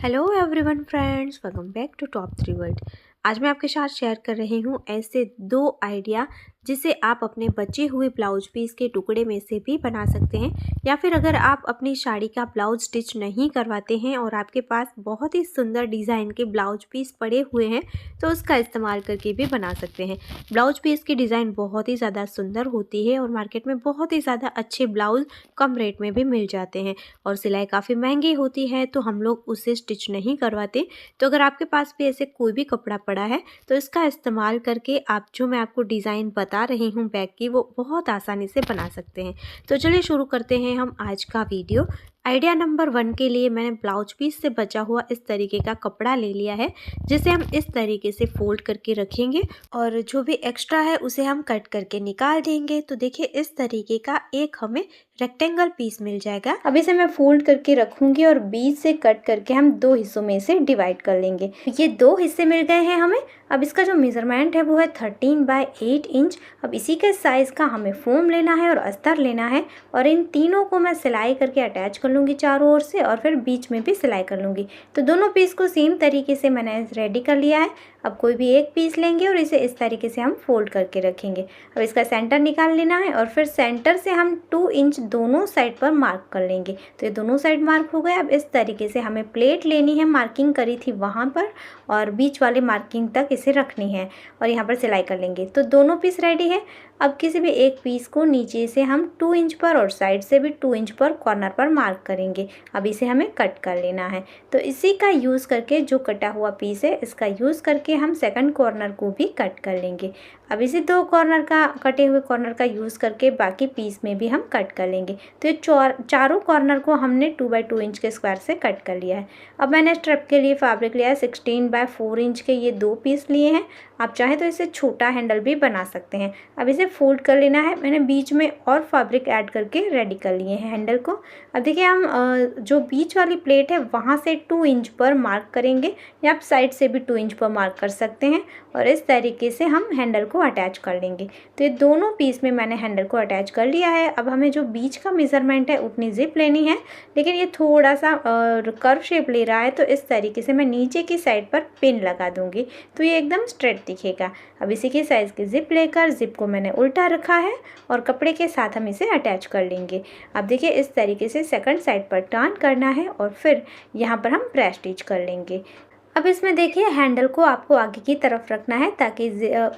Hello everyone friends, welcome back to top 3 world. आज मैं आपके साथ शेयर कर रही हूँ ऐसे 2 आइडिया जिसे आप अपने बचे हुए ब्लाउज पीस के टुकड़े में से भी बना सकते हैं, या फिर अगर आप अपनी साड़ी का ब्लाउज स्टिच नहीं करवाते हैं और आपके पास बहुत ही सुंदर डिज़ाइन के ब्लाउज पीस पड़े हुए हैं तो उसका इस्तेमाल करके भी बना सकते हैं। ब्लाउज पीस की डिज़ाइन बहुत ही ज़्यादा सुंदर होती है और मार्केट में बहुत ही ज़्यादा अच्छे ब्लाउज कम रेट में भी मिल जाते हैं और सिलाई काफ़ी महंगी होती है तो हम लोग उससे स्टिच नहीं करवाते। तो अगर आपके पास भी ऐसे कोई भी कपड़ा पड़ा है तो इसका इस्तेमाल करके आप जो मैं आपको डिज़ाइन बता रही हूँ बैग की, वो बहुत आसानी से बना सकते हैं। तो चलिए शुरू करते हैं हम आज का वीडियो। आइडिया नंबर 1 के लिए मैंने ब्लाउज पीस से बचा हुआ इस तरीके का कपड़ा ले लिया है, जिसे हम इस तरीके से फोल्ड करके रखेंगे और जो भी एक्स्ट्रा है उसे हम कट करके निकाल देंगे। तो देखिए इस तरीके का एक हमें रेक्टेंगल पीस मिल जाएगा। अब इसे मैं फोल्ड करके रखूंगी और बीच से कट करके हम 2 हिस्सों में से डिवाइड कर लेंगे। ये 2 हिस्से मिल गए हैं हमें। अब इसका जो मेजरमेंट है वो है 13 बाय 8 इंच। अब इसी के साइज़ का हमें फोम लेना है और अस्तर लेना है और इन तीनों को मैं सिलाई करके अटैच कर लूँगी चारों ओर से और फिर बीच में भी सिलाई कर लूँगी। तो दोनों पीस को सेम तरीके से मैंने रेडी कर लिया है। अब कोई भी एक पीस लेंगे और इसे इस तरीके से हम फोल्ड करके रखेंगे। अब इसका सेंटर निकाल लेना है और फिर सेंटर से हम 2 इंच दोनों साइड पर मार्क कर लेंगे। तो ये दोनों साइड मार्क हो गए। अब इस तरीके से हमें प्लेट लेनी है, मार्किंग करी थी वहाँ पर और बीच वाले मार्किंग तक इसे रखनी है और यहाँ पर सिलाई कर लेंगे। तो दोनों पीस रेडी है। अब किसी भी एक पीस को नीचे से हम 2 इंच पर और साइड से भी 2 इंच पर कॉर्नर पर मार्क करेंगे। अब इसे हमें कट कर लेना है। तो इसी का यूज़ करके, जो कटा हुआ पीस है इसका यूज़ करके हम सेकंड कॉर्नर को भी कट कर लेंगे। अब इसी 2 कॉर्नर का, कटे हुए कॉर्नर का यूज़ करके बाकी पीस में भी हम कट कर लेंगे। तो ये चारों कॉर्नर को हमने 2 बाय 2 इंच के स्क्वायर से कट कर लिया है। अब मैंने स्ट्रिप के लिए फैब्रिक लिया है 16 बाय 4 इंच के, ये 2 पीस लिए हैं। आप चाहें तो इसे छोटा हैंडल भी बना सकते हैं। अब इसे फोल्ड कर लेना है। मैंने बीच में और फैब्रिक ऐड करके रेडी कर लिए हैं हैंडल को। अब देखिए हम जो बीच वाली प्लेट है वहाँ से 2 इंच पर मार्क करेंगे, या आप साइड से भी 2 इंच पर मार्क कर सकते हैं और इस तरीके से हम हैंडल को अटैच कर लेंगे। तो ये दोनों पीस में मैंने हैंडल को अटैच कर लिया है। अब हमें जो बीच का मेज़रमेंट है उतनी जिप लेनी है, लेकिन ये थोड़ा सा कर्व शेप ले रहा है तो इस तरीके से मैं नीचे की साइड पर पिन लगा दूंगी तो ये एकदम स्ट्रेट दिखेगा। अब इसी के साइज़ की जिप लेकर, जिप को मैंने उल्टा रखा है और कपड़े के साथ हम इसे अटैच कर लेंगे। अब देखिए इस तरीके से सेकंड साइड पर टर्न करना है और फिर यहाँ पर हम प्रेस स्टिच कर लेंगे। अब इसमें देखिए हैंडल को आपको आगे की तरफ रखना है ताकि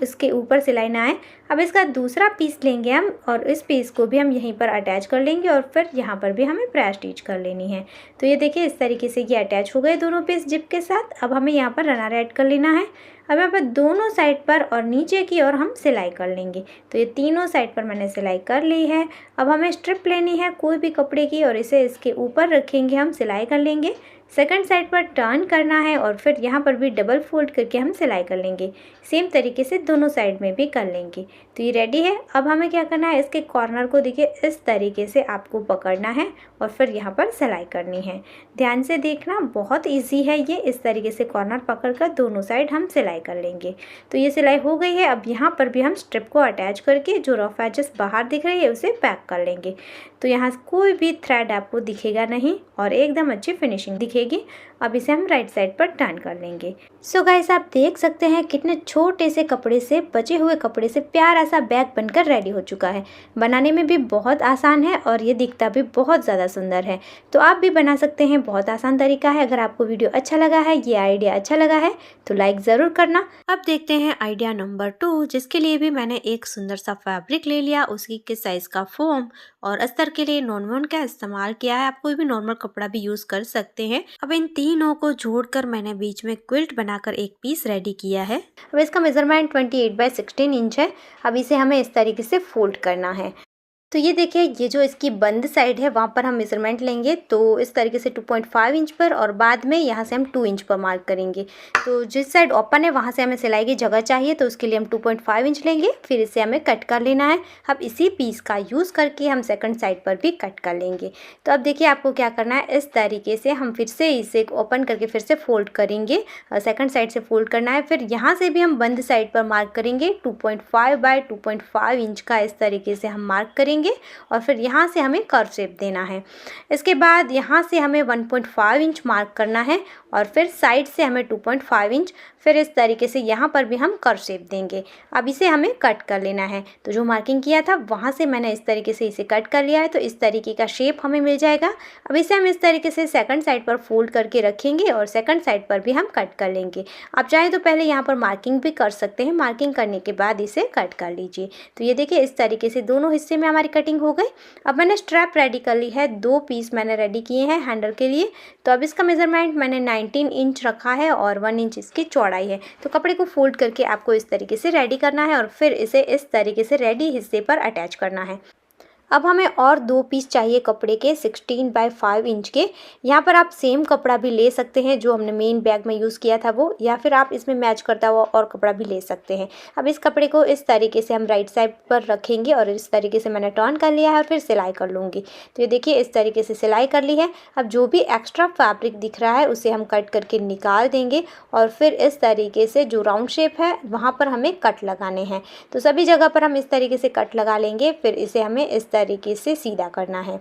इसके ऊपर सिलाई ना आए। अब इसका दूसरा पीस लेंगे हम और इस पीस को भी हम यहीं पर अटैच कर लेंगे और फिर यहाँ पर भी हमें प्रेस स्टिच कर लेनी है। तो ये देखिए इस तरीके से ये अटैच हो गए दोनों पीस जिप के साथ। अब हमें यहाँ पर रनर ऐड कर लेना है। अब यहाँ पर दोनों साइड पर और नीचे की ओर हम सिलाई कर लेंगे। तो ये तीनों साइड पर मैंने सिलाई कर ली है। अब हमें स्ट्रिप लेनी है कोई भी कपड़े की और इसे इसके ऊपर रखेंगे, हम सिलाई कर लेंगे। सेकंड साइड पर टर्न करना है और फिर यहाँ पर भी डबल फोल्ड करके हम सिलाई कर लेंगे। सेम तरीके से दोनों साइड में भी कर लेंगे। तो ये रेडी है। अब हमें क्या करना है, इसके कॉर्नर को देखिए इस तरीके से आपको पकड़ना है और फिर यहाँ पर सिलाई करनी है। ध्यान से देखना, बहुत ईजी है ये। इस तरीके से कॉर्नर पकड़ कर दोनों साइड हम सिलाई कर लेंगे। तो ये सिलाई हो गई है। अब यहाँ पर भी हम स्ट्रिप को अटैच करके जो रफ एजेस बाहर दिख रही है उसे पैक कर लेंगे। तो यहाँ कोई भी थ्रेड आपको दिखेगा नहीं और एकदम अच्छी फिनिशिंग दिखेगी। अब इसे हम राइट साइड पर टर्न कर लेंगे। सो गाइस आप देख सकते हैं कितने छोटे से कपड़े से, बचे हुए कपड़े से प्यारा सा बैग बनकर रेडी हो चुका है। बनाने में भी बहुत आसान है और ये दिखता भी बहुत ज़्यादा सुंदर है। तो आप भी बना सकते हैं, बहुत आसान तरीका है। अगर आपको वीडियो अच्छा लगा है, ये आइडिया अच्छा लगा है तो लाइक ज़रूर करना। अब देखते हैं आइडिया नंबर 2, जिसके लिए भी मैंने एक सुंदर सा फैब्रिक ले लिया, उसी के साइज़ का फोम और अस्तर के लिए नॉन का इस्तेमाल किया है। आप कोई भी नॉर्मल कपड़ा भी यूज़ कर सकते हैं। अब इन तीनों को जोड़कर मैंने बीच में क्विल्ट बनाकर एक पीस रेडी किया है। अब इसका मेजरमेंट 28 बाय 16 इंच है। अब इसे हमें इस तरीके से फोल्ड करना है। तो ये देखिए, ये जो इसकी बंद साइड है वहाँ पर हम मेजरमेंट लेंगे तो इस तरीके से 2.5 इंच पर और बाद में यहाँ से हम 2 इंच पर मार्क करेंगे। तो जिस साइड ओपन है वहाँ से हमें सिलाई की जगह चाहिए तो उसके लिए हम 2.5 इंच लेंगे, फिर इसे हमें कट कर लेना है। अब इसी पीस का यूज़ करके हम सेकंड साइड पर भी कट कर लेंगे। तो अब देखिए आपको क्या करना है, इस तरीके से हम फिर से इसे ओपन करके फिर से फोल्ड करेंगे, सेकंड साइड से फोल्ड करना है। फिर यहाँ से भी हम बंद साइड पर मार्क करेंगे 2.5 बाय 2.5 इंच का, इस तरीके से हम मार्क करेंगे लेंगे और फिर यहाँ से हमें कर्व शेप देना है। इसके बाद यहाँ से हमें 1.5 इंच मार्क करना है और फिर साइड से हमें 2.5 इंच, फिर इस तरीके से यहाँ पर भी हम कर्व शेप देंगे। अब इसे हमें कट कर लेना है। तो जो मार्किंग किया था वहाँ से मैंने इस तरीके से इसे कट कर लिया है, तो इस तरीके का शेप हमें मिल जाएगा। अब इसे हम इस तरीके से सेकंड साइड पर फोल्ड करके रखेंगे और सेकंड साइड पर भी हम कट कर लेंगे। आप चाहे तो पहले यहाँ पर मार्किंग भी कर सकते हैं, मार्किंग करने के बाद इसे कट कर लीजिए। तो ये देखिए इस तरीके से दोनों हिस्से में हमारी कटिंग हो गई। अब मैंने स्ट्रैप रेडी कर ली है, 2 पीस मैंने रेडी किए हैं हैंडल के लिए। तो अब इसका मेजरमेंट मैंने 19 इंच रखा है और 1 इंच इसकी चौड़ाई है। तो कपड़े को फोल्ड करके आपको इस तरीके से रेडी करना है और फिर इसे इस तरीके से रेडी हिस्से पर अटैच करना है। अब हमें और 2 पीस चाहिए कपड़े के 16x5 इंच के। यहाँ पर आप सेम कपड़ा भी ले सकते हैं जो हमने मेन बैग में यूज़ किया था वो, या फिर आप इसमें मैच करता हुआ और कपड़ा भी ले सकते हैं। अब इस कपड़े को इस तरीके से हम राइट साइड पर रखेंगे और इस तरीके से मैंने टर्न कर लिया है और फिर सिलाई कर लूँगी। तो ये देखिए इस तरीके से सिलाई कर ली है। अब जो भी एक्स्ट्रा फैब्रिक दिख रहा है उसे हम कट करके निकाल देंगे और फिर इस तरीके से जो राउंड शेप है वहाँ पर हमें कट लगाने हैं। तो सभी जगह पर हम इस तरीके से कट लगा लेंगे, फिर इसे हमें इस तरीके से सीधा करना है।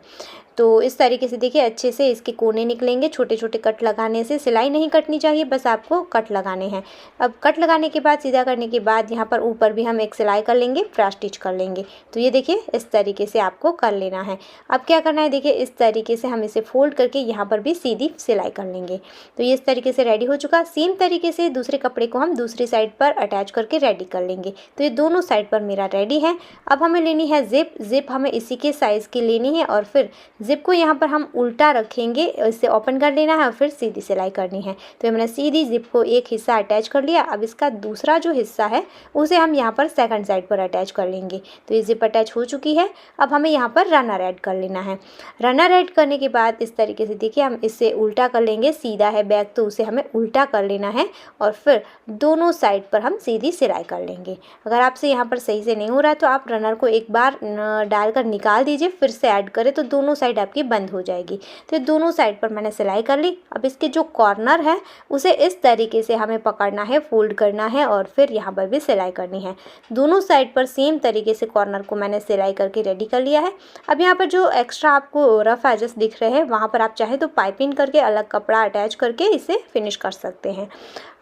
तो इस तरीके से देखिए अच्छे से इसके कोने निकलेंगे। छोटे छोटे कट लगाने से सिलाई नहीं कटनी चाहिए, बस आपको कट लगाने हैं। अब कट लगाने के बाद सीधा करने के बाद यहाँ पर ऊपर भी हम एक सिलाई कर लेंगे, क्रॉस स्टिच कर लेंगे। तो ये देखिए इस तरीके से आपको कर लेना है। अब क्या करना है, देखिए इस तरीके से हम इसे फोल्ड करके यहाँ पर भी सीधी सिलाई कर लेंगे। तो ये इस तरीके से रेडी हो चुका। सेम तरीके से दूसरे कपड़े को हम दूसरी साइड पर अटैच करके रेडी कर लेंगे। तो ये दोनों साइड पर मेरा रेडी है। अब हमें लेनी है जिप हमें इसी के साइज़ की लेनी है और फिर जिप को यहाँ पर हम उल्टा रखेंगे, इसे ओपन कर लेना है और फिर सीधी सिलाई करनी है। तो मैंने सीधी जिप को एक हिस्सा अटैच कर लिया। अब इसका दूसरा जो हिस्सा है उसे हम यहाँ पर सेकंड साइड पर अटैच कर लेंगे। तो ये जिप अटैच हो चुकी है। अब हमें यहाँ पर रनर ऐड कर लेना है। रनर ऐड करने के बाद इस तरीके से देखिए हम इसे उल्टा कर लेंगे। सीधा है बैग तो उसे हमें उल्टा कर लेना है और फिर दोनों साइड पर हम सीधी सिलाई कर लेंगे। अगर आपसे यहाँ पर सही से नहीं हो रहा है तो आप रनर को एक बार डालकर निकाल दीजिए, फिर से ऐड करें तो दोनों साइड आपकी बंद हो जाएगी। तो दोनों साइड पर मैंने सिलाई कर ली। अब इसके जो कॉर्नर है उसे इस तरीके से हमें पकड़ना है, फोल्ड करना है और फिर यहाँ पर भी सिलाई करनी है। दोनों साइड पर सेम तरीके से कॉर्नर को मैंने सिलाई करके रेडी कर लिया है। अब यहाँ पर जो एक्स्ट्रा आपको रफ एजेस दिख रहे हैं वहाँ पर आप चाहे तो पाइपिंग करके अलग कपड़ा अटैच करके इसे फिनिश कर सकते हैं।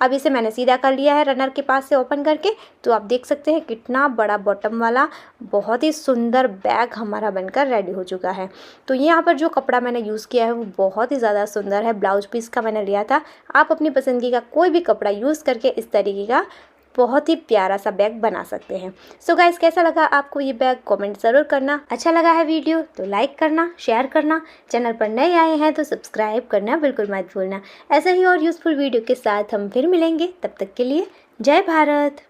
अब इसे मैंने सीधा कर लिया है रनर के पास से ओपन करके। तो आप देख सकते हैं कितना बड़ा बॉटम वाला बहुत ही सुंदर बैग हमारा बनकर रेडी हो चुका है। तो यहाँ पर जो कपड़ा मैंने यूज़ किया है वो बहुत ही ज़्यादा सुंदर है, ब्लाउज पीस का मैंने लिया था। आप अपनी पसंदगी का कोई भी कपड़ा यूज़ करके इस तरीके का बहुत ही प्यारा सा बैग बना सकते हैं। सो गाइस, कैसा लगा आपको ये बैग कमेंट ज़रूर करना। अच्छा लगा है वीडियो तो लाइक करना, शेयर करना। चैनल पर नए आए हैं तो सब्सक्राइब करना बिल्कुल मत भूलना। ऐसे ही और यूज़फुल वीडियो के साथ हम फिर मिलेंगे। तब तक के लिए जय भारत।